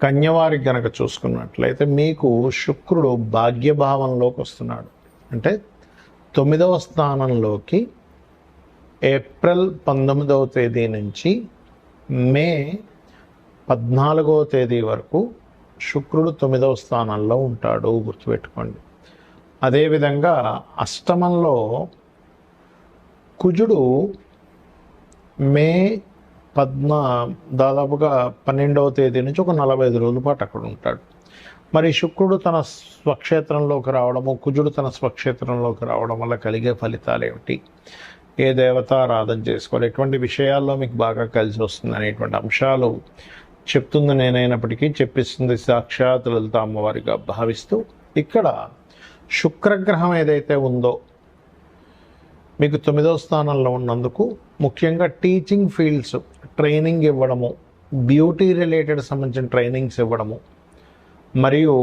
కన్యవారికి గనక చూసుకున్నట్లయితే మీకు శుక్రుడు భాగ్యభావంలోకి వస్తున్నాడు. అంటే 9వ స్థానంలోకి ఏప్రిల్ 19వ తేదీ నుంచి మే 14వ తేదీ వరకు శుక్రుడు 9వ స్థానంలో ఉంటాడు, గుర్తుపెట్టుకోండి. అదేవిధంగా అష్టమంలో కుజుడు మే దాదాపుగా 12వ తేదీ నుంచి ఒక 45 రోజుల పాటు అక్కడ ఉంటాడు. మరి శుక్రుడు తన స్వక్షేత్రంలోకి రావడము, కుజుడు తన స్వక్షేత్రంలోకి రావడం వల్ల కలిగే ఫలితాలు ఏమిటి, ఏ దేవతారాధన చేసుకోవాలి, ఎటువంటి విషయాల్లో మీకు బాగా కలిసి వస్తుంది అనేటువంటి అంశాలు చెప్తుంది నేనైనప్పటికీ చెప్పిస్తుంది సాక్షాత్ లలిత అమ్మవారిగా భావిస్తూ, ఇక్కడ శుక్రగ్రహం ఏదైతే ఉందో మీకు 9వ స్థానంలో ఉన్నందుకు ముఖ్యంగా టీచింగ్ ఫీల్డ్స్ ట్రైనింగ్ ఇవ్వడము, బ్యూటీ రిలేటెడ్ సంబంధించిన ట్రైనింగ్స్ ఇవ్వడము, మరియు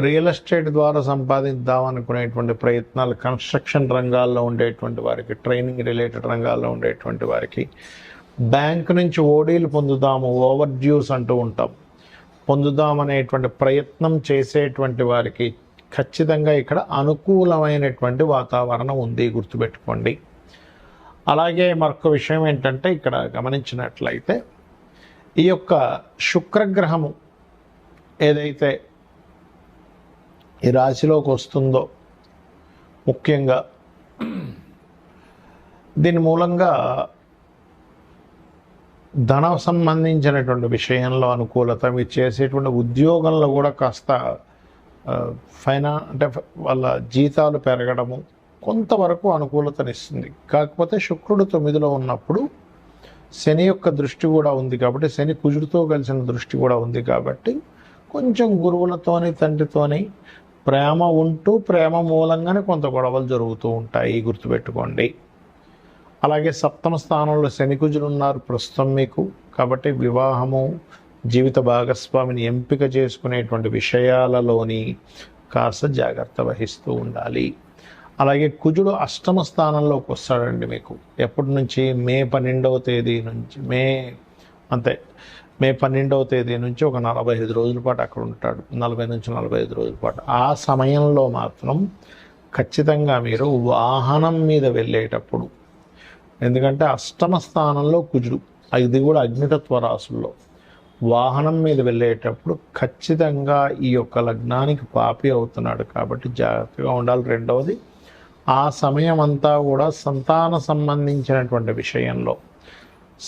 రియల్ ఎస్టేట్ ద్వారా సంపాదిద్దామనుకునేటువంటి ప్రయత్నాలు, కన్స్ట్రక్షన్ రంగాల్లో ఉండేటువంటి వారికి, ట్రైనింగ్ రిలేటెడ్ రంగాల్లో ఉండేటువంటి వారికి, బ్యాంకు నుంచి ఓడీలు పొందుదాము, ఓవర్ డ్యూస్ అంటూ ఉంటాం, పొందుదామనేటువంటి ప్రయత్నం చేసేటువంటి వారికి ఖచ్చితంగా ఇక్కడ అనుకూలమైనటువంటి వాతావరణం ఉంది, గుర్తుపెట్టుకోండి. అలాగే మరొక విషయం ఏంటంటే ఇక్కడ గమనించినట్లయితే ఈ యొక్క శుక్రగ్రహము ఏదైతే ఈ రాశిలోకి వస్తుందో ముఖ్యంగా దీని మూలంగా ధన సంబంధించినటువంటి విషయంలో అనుకూలత, మీరు చేసేటువంటి ఉద్యోగంలో కూడా కాస్త అంటే వాళ్ళ జీతాలు పెరగడము కొంతవరకు అనుకూలతనిస్తుంది. కాకపోతే శుక్రుడు 9లో ఉన్నప్పుడు శని యొక్క దృష్టి కూడా ఉంది కాబట్టి, శని కుజుడితో కలిసిన దృష్టి కూడా ఉంది కాబట్టి కొంచెం గురువులతోని తండ్రితోని ప్రేమ ఉంటూ ప్రేమ మూలంగానే కొంత గొడవలు జరుగుతూ ఉంటాయి, గుర్తుపెట్టుకోండి. అలాగే 7వ స్థానంలో శని కుజులు ఉన్నారు ప్రస్తుతం మీకు, కాబట్టి వివాహము, జీవిత భాగస్వామిని ఎంపిక చేసుకునేటువంటి విషయాలలోని కాస్త జాగ్రత్త వహిస్తూ ఉండాలి. అలాగే కుజుడు 8వ స్థానంలోకి వస్తాడండి మీకు ఎప్పటి నుంచి మే 12వ తేదీ నుంచి మే 12వ తేదీ నుంచి ఒక 45 రోజుల పాటు అక్కడ ఉంటాడు, 40 నుంచి 45 రోజుల పాటు. ఆ సమయంలో మాత్రం ఖచ్చితంగా మీరు వాహనం మీద వెళ్ళేటప్పుడు, ఎందుకంటే 8వ స్థానంలో కుజుడు, ఇది కూడా అగ్నితత్వ రాశుల్లో, వాహనం మీద వెళ్ళేటప్పుడు ఖచ్చితంగా ఈ యొక్క లగ్నానికి పాపి అవుతున్నాడు కాబట్టి జాగ్రత్తగా ఉండాలి. రెండవది, ఆ సమయం అంతా కూడా సంతాన సంబంధించినటువంటి విషయంలో,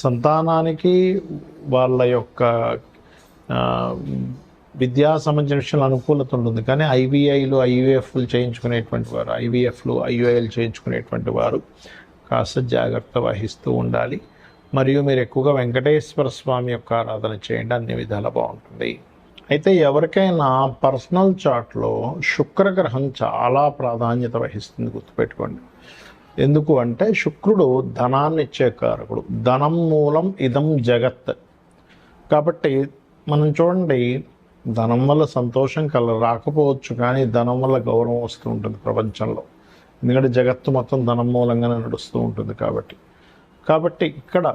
సంతానానికి వాళ్ళ యొక్క విద్యా సంబంధించిన విషయంలో అనుకూలత ఉంటుంది. కానీ ఐవీఐలు, ఐవీఎఫ్లు చేయించుకునేటువంటి వారు, ఐవీఎఫ్లు, ఐయుఐలు చేయించుకునేటువంటి వారు కాస్త జాగ్రత్త వహిస్తూ ఉండాలి. మరియు మీరు ఎక్కువగా వెంకటేశ్వర స్వామి యొక్క ఆరాధన చేయండి, అన్ని విధాలా బాగుంటుంది. అయితే ఎవరికైనా పర్సనల్ చార్ట్లో శుక్రగ్రహం చాలా ప్రాధాన్యత వహిస్తుంది, గుర్తుపెట్టుకోండి. ఎందుకు అంటే శుక్రుడు ధనాన్ని ఇచ్చే కారకుడు, ధనం మూలం ఇదం జగత్. కాబట్టి మనం చూడండి, ధనం వల్ల సంతోషం రాకపోవచ్చు, కానీ ధనం వల్ల గౌరవం వస్తూ ఉంటుంది ప్రపంచంలో. ఎందుకంటే జగత్తు మొత్తం ధనం మూలంగానే నడుస్తూ ఉంటుంది. కాబట్టి ఇక్కడ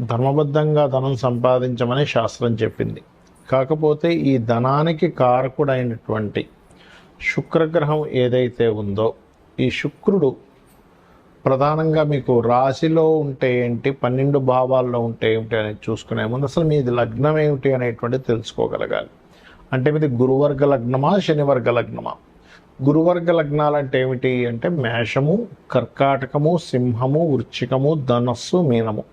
ధర్మబద్ధంగా ధనం సంపాదించమని శాస్త్రం చెప్పింది. కాకపోతే ఈ ధనానికి కారకుడైనటువంటి శుక్రగ్రహం ఏదైతే ఉందో, ఈ శుక్రుడు ప్రధానంగా మీకు రాశిలో ఉంటే ఏంటి, 12 భావాల్లో ఉంటే ఏమిటి అనేది చూసుకునే ముందు అసలు మీది లగ్నం ఏమిటి అనేటువంటిది తెలుసుకోగలగాలి. అంటే మీది గురువర్గ లగ్నమా, శనివర్గ లగ్నమా? గురువర్గ లగ్నాలు అంటే ఏమిటి అంటే మేషము, కర్కాటకము, సింహము, వృశ్చికము, ధనస్సు, మీనము,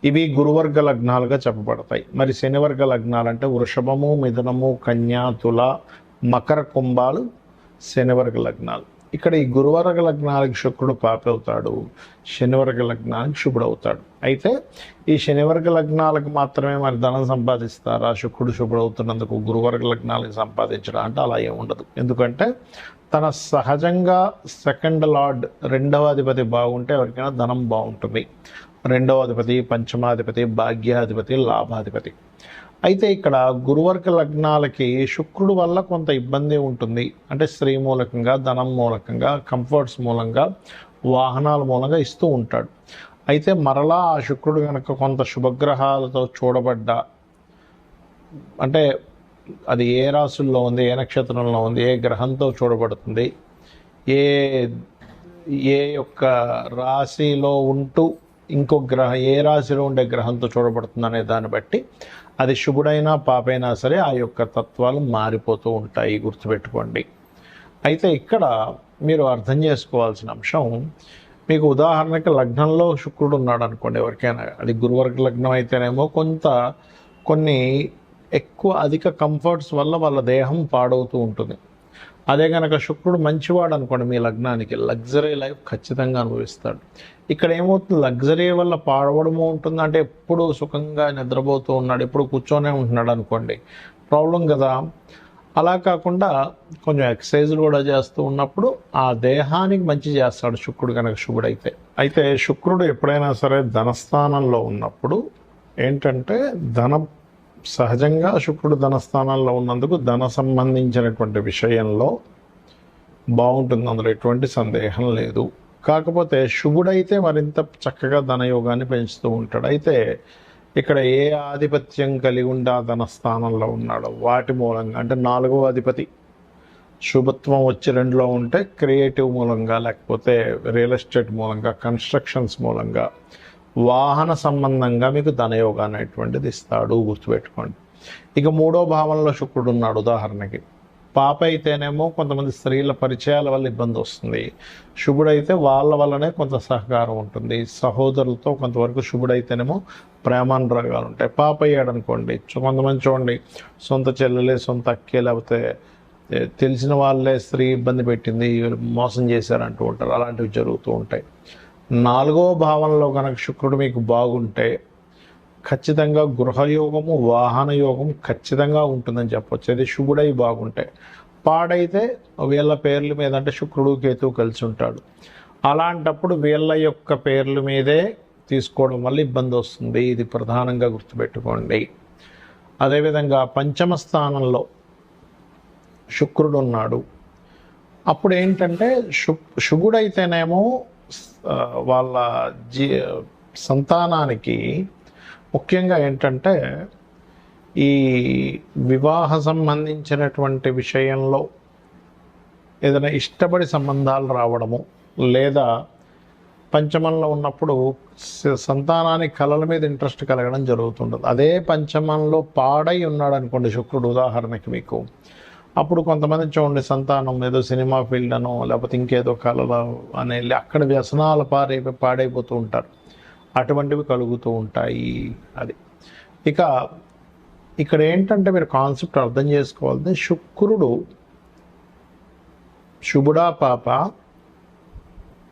ఇవి గురువర్గ లగ్నాలుగా చెప్పబడతాయి. మరి శనివర్గ లగ్నాలు అంటే వృషభము, మిథునము, కన్యా, తుల, మకర, కుంభాలు శనివర్గ లగ్నాలు. ఇక్కడ ఈ గురువర్గ లగ్నాలకు శుక్రుడు పాపి అవుతాడు, శనివర్గ లగ్నానికి శుభుడు అవుతాడు. అయితే ఈ శనివర్గ లగ్నాలకు మాత్రమే మరి ధనం సంపాదిస్తారా శుక్రుడు శుభుడు అవుతున్నందుకు, గురువర్గ లగ్నాలకు సంపాదించడం అంటే అలా ఏమి ఉండదు. ఎందుకంటే తన సహజంగా సెకండ్ లార్డ్, 2వ అధిపతి బాగుంటే ఎవరికైనా ధనం బాగుంటుంది. 2వ అధిపతి, పంచమాధిపతి, భాగ్యాధిపతి, లాభాధిపతి. అయితే ఇక్కడ గురువర్గ లగ్నాలకి శుక్రుడు వల్ల కొంత ఇబ్బంది ఉంటుంది. అంటే స్త్రీ మూలకంగా, ధనం మూలకంగా, కంఫర్ట్స్ మూలంగా, వాహనాల మూలంగా ఇస్తూ ఉంటాడు. అయితే మరలా ఆ శుక్రుడు కనుక కొంత శుభగ్రహాలతో చూడబడ్డ, అంటే అది ఏ రాశుల్లో ఉంది, ఏ నక్షత్రంలో ఉంది, ఏ గ్రహంతో చూడబడుతుంది, ఏ ఏ యొక్క రాశిలో ఉంటూ ఇంకో ఏ రాశిలో ఉండే గ్రహంతో చూడబడుతుంది అనే దాన్ని బట్టి అది శుభుడైనా పాపైనా సరే ఆ యొక్క తత్వాలు మారిపోతూ ఉంటాయి, గుర్తుపెట్టుకోండి. అయితే ఇక్కడ మీరు అర్థం చేసుకోవాల్సిన అంశం, మీకు ఉదాహరణకి లగ్నంలో శుక్రుడు ఉన్నాడు అనుకోండి ఎవరికైనా, అది గురువర్గ లగ్నం అయితేనేమో కొన్ని ఎక్కువ అధిక కంఫర్ట్స్ వల్ల వాళ్ళ దేహం పాడవుతూ ఉంటుంది. అదే కనుక శుక్రుడు మంచివాడు అనుకోండి మీ లగ్నానికి, లగ్జరీ లైఫ్ ఖచ్చితంగా అనుభవిస్తాడు. ఇక్కడ ఏమవుతుంది, లగ్జరీ వల్ల పాడవడము ఉంటుంది అంటే ఎప్పుడు సుఖంగా నిద్రపోతూ ఉన్నాడు, ఎప్పుడు కూర్చొనే ఉంటున్నాడు అనుకోండి, ప్రాబ్లం కదా. అలా కాకుండా కొంచెం ఎక్సర్సైజులు కూడా చేస్తూ ఉన్నప్పుడు ఆ దేహానికి మంచి చేస్తాడు శుక్రుడు కనుక శుభుడైతే. అయితే శుక్రుడు ఎప్పుడైనా సరే ధనస్థానంలో ఉన్నప్పుడు ఏంటంటే సహజంగా శుక్రుడు ధనస్థానంలో ఉన్నందుకు ధన సంబంధించినటువంటి విషయంలో బాగుంటుంది, అందులో ఎటువంటి సందేహం లేదు. కాకపోతే శుభుడైతే మరింత చక్కగా ధనయోగాన్ని పెంచుతూ ఉంటాడు. అయితే ఇక్కడ ఏ ఆధిపత్యం కలిగి ఉండి ఆ ధనస్థానంలో ఉన్నాడో వాటి మూలంగా, అంటే 4వ అధిపతి శుభత్వం వచ్చి 2లో ఉంటే క్రియేటివ్ మూలంగా, లేకపోతే రియల్ ఎస్టేట్ మూలంగా, కన్స్ట్రక్షన్స్ మూలంగా, వాహన సంబంధంగా మీకు ధనయోగాన్ని అనేటువంటిది ఇస్తాడు, గుర్తుపెట్టుకోండి. ఇక 3వ భావంలో శుక్రుడు ఉన్నాడు ఉదాహరణకి, పాప అయితేనేమో కొంతమంది స్త్రీల పరిచయాల వల్ల ఇబ్బంది వస్తుంది, శుభుడైతే వాళ్ళ వల్లనే కొంత సహకారం ఉంటుంది, సహోదరులతో కొంతవరకు శుభుడైతేనేమో ప్రేమానురాగాలు ఉంటాయి. పాప అయ్యాడు అనుకోండి, కొంతమంది చూడండి సొంత చెల్లెలే, సొంత అక్కే, లేకపోతే తెలిసిన వాళ్ళే స్త్రీ ఇబ్బంది పెట్టింది, మోసం చేశారంటూ ఉంటారు, అలాంటివి జరుగుతూ ఉంటాయి. 4వ భావంలో కనుక శుక్రుడు మీకు బాగుంటే ఖచ్చితంగా గృహయోగము, వాహన యోగం ఖచ్చితంగా ఉంటుందని చెప్పొచ్చు. అది శుభుడై బాగుంటే. పాడైతే వీళ్ళ పేర్ల మీద, అంటే శుక్రుడు కేతువు కలిసి ఉంటాడు, అలాంటప్పుడు వీళ్ళ యొక్క పేర్ల మీదే తీసుకోవడం వల్ల ఇబ్బంది వస్తుంది, ఇది ప్రధానంగా గుర్తుపెట్టుకోండి. అదేవిధంగా 5వ స్థానంలో శుక్రుడు ఉన్నాడు, అప్పుడు ఏంటంటే శుభుడైతేనేమో వాళ్ళ సంతానానికి ముఖ్యంగా ఏంటంటే ఈ వివాహ సంబంధించినటువంటి విషయంలో ఏదైనా ఇష్టపడి సంబంధాలు రావడము, లేదా పంచమంలో ఉన్నప్పుడు సంతానానికి కళల మీద ఇంట్రెస్ట్ కలగడం జరుగుతుంటుంది. అదే పంచమంలో పాడై ఉన్నాడు అనుకోండి శుక్రుడు ఉదాహరణకి మీకు, అప్పుడు కొంతమంది చూడండి సంతానం ఏదో సినిమా ఫీల్డ్ అనో లేకపోతే ఇంకేదో కళలు అనే అక్కడ వ్యసనాలు పాడైపోతూ ఉంటారు, అటువంటివి కలుగుతూ ఉంటాయి. అది ఇక ఇక్కడ ఏంటంటే మీరు కాన్సెప్ట్ అర్థం చేసుకోవాలి, శుక్రుడు శుభుడా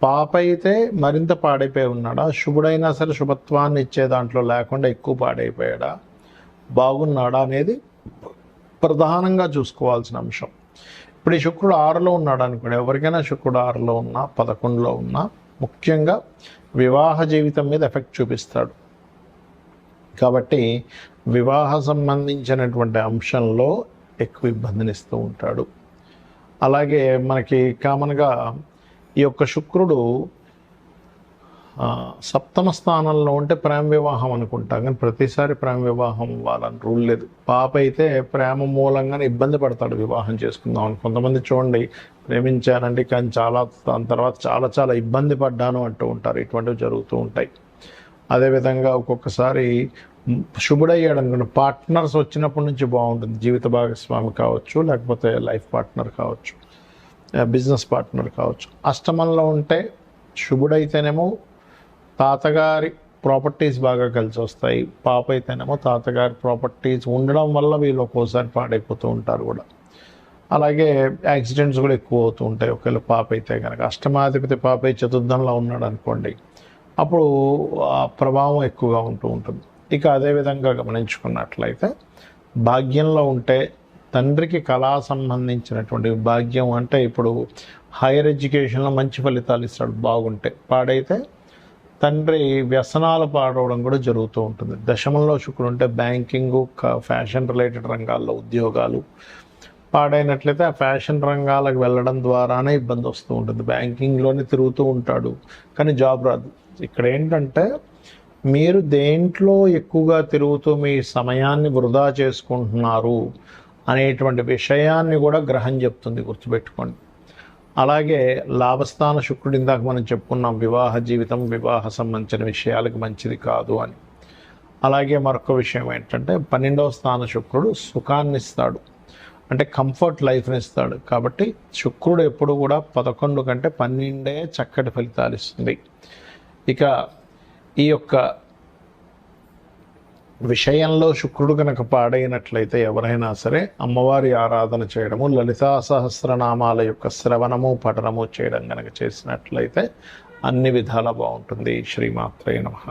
పాప అయితే మరింత పాడైపోయి ఉన్నాడా, శుభుడైనా సరే శుభత్వాన్ని ఇచ్చే దాంట్లో లేకుండా ఎక్కువ పాడైపోయాడా, బాగున్నాడా అనేది ప్రధానంగా చూసుకోవాల్సిన అంశం. ఇప్పుడు ఈ శుక్రుడు 6లో ఉన్నాడు అనుకోండి, ఎవరికైనా శుక్రుడు 6లో ఉన్నా 11లో ఉన్నా ముఖ్యంగా వివాహ జీవితం మీద ఎఫెక్ట్ చూపిస్తాడు. కాబట్టి వివాహ సంబంధించినటువంటి అంశంలో ఎక్కువ ఇబ్బందినిస్తూ ఉంటాడు. అలాగే మనకి కామన్గా ఈ యొక్క శుక్రుడు 7వ స్థానంలో ఉంటే ప్రేమ వివాహం అనుకుంటాం, కానీ ప్రతిసారి ప్రేమ వివాహం వాళ్ళని రూల్ లేదు. పాప అయితే ప్రేమ మూలంగానే ఇబ్బంది పడతాడు వివాహం చేసుకుందాం అని. కొంతమంది చూడండి ప్రేమించానండి కానీ దాని తర్వాత చాలా ఇబ్బంది పడ్డాను అంటూ ఉంటారు, ఇటువంటివి జరుగుతూ ఉంటాయి. అదేవిధంగా ఒక్కొక్కసారి శుభుడయ్యాడు అనుకోండి, పార్ట్నర్స్ వచ్చినప్పటి నుంచి బాగుంటుంది, జీవిత భాగస్వామి కావచ్చు, లేకపోతే లైఫ్ పార్ట్నర్ కావచ్చు, బిజినెస్ పార్ట్నర్ కావచ్చు. అష్టమంలో ఉంటే శుభుడైతేనేమో తాతగారి ప్రాపర్టీస్ బాగా కలిసి వస్తాయి, పాప అయితేనేమో తాతగారి ప్రాపర్టీస్ ఉండడం వల్ల వీళ్ళు ఒక్కోసారి పాడైపోతూ ఉంటారు కూడా. అలాగే యాక్సిడెంట్స్ కూడా ఎక్కువ అవుతూ ఉంటాయి ఒకవేళ పాప అయితే కనుక. అష్టమాధిపతి పాప చతుర్థంలో ఉన్నాడు అనుకోండి, అప్పుడు ఆ ప్రభావం ఎక్కువగా ఉంటూ ఉంటుంది. ఇక అదేవిధంగా గమనించుకున్నట్లయితే భాగ్యంలో ఉంటే తండ్రికి కళా సంబంధించినటువంటి భాగ్యం, అంటే ఇప్పుడు హైయర్ ఎడ్యుకేషన్లో మంచి ఫలితాలు ఇస్తాడు బాగుంటే. పాడైతే తండ్రి వ్యసనాలు పాడవడం కూడా జరుగుతూ ఉంటుంది. దశమంలో శుక్రుడు ఉంటే బ్యాంకింగు, ఫ్యాషన్ రిలేటెడ్ రంగాల్లో ఉద్యోగాలు. పాడైనట్లయితే ఆ ఫ్యాషన్ రంగాలకు వెళ్ళడం ద్వారానే ఇబ్బంది వస్తూ ఉంటుంది, బ్యాంకింగ్లోనే తిరుగుతూ ఉంటాడు కానీ జాబ్ రాదు. ఇక్కడ ఏంటంటే మీరు దేంట్లో ఎక్కువగా తిరుగుతూ మీ సమయాన్ని వృధా చేసుకుంటున్నారు అనేటువంటి విషయాన్ని కూడా గ్రహం చెప్తుంది, గుర్తుపెట్టుకోండి. అలాగే లాభస్థాన శుక్రుడు ఇందాక మనం చెప్పుకున్నాం, వివాహ జీవితం, వివాహ సంబంధించిన విషయాలకు మంచిది కాదు అని. అలాగే మరొక విషయం ఏంటంటే 12వ స్థాన శుక్రుడు సుఖాన్ని ఇస్తాడు, అంటే కంఫర్ట్ లైఫ్ని ఇస్తాడు. కాబట్టి శుక్రుడు ఎప్పుడు కూడా 11 కంటే 12 చక్కటి ఫలితాలు ఇస్తుంది. ఇక ఈ యొక్క విషయంలో శుక్రుడు కనుక పాడైనట్లయితే ఎవరైనా సరే అమ్మవారి ఆరాధన చేయడము, లలితా సహస్రనామాల యొక్క శ్రవణము పఠనము చేయడం కనుక చేసినట్లయితే అన్ని విధాలా బాగుంటుంది. శ్రీమాత్రే నమః.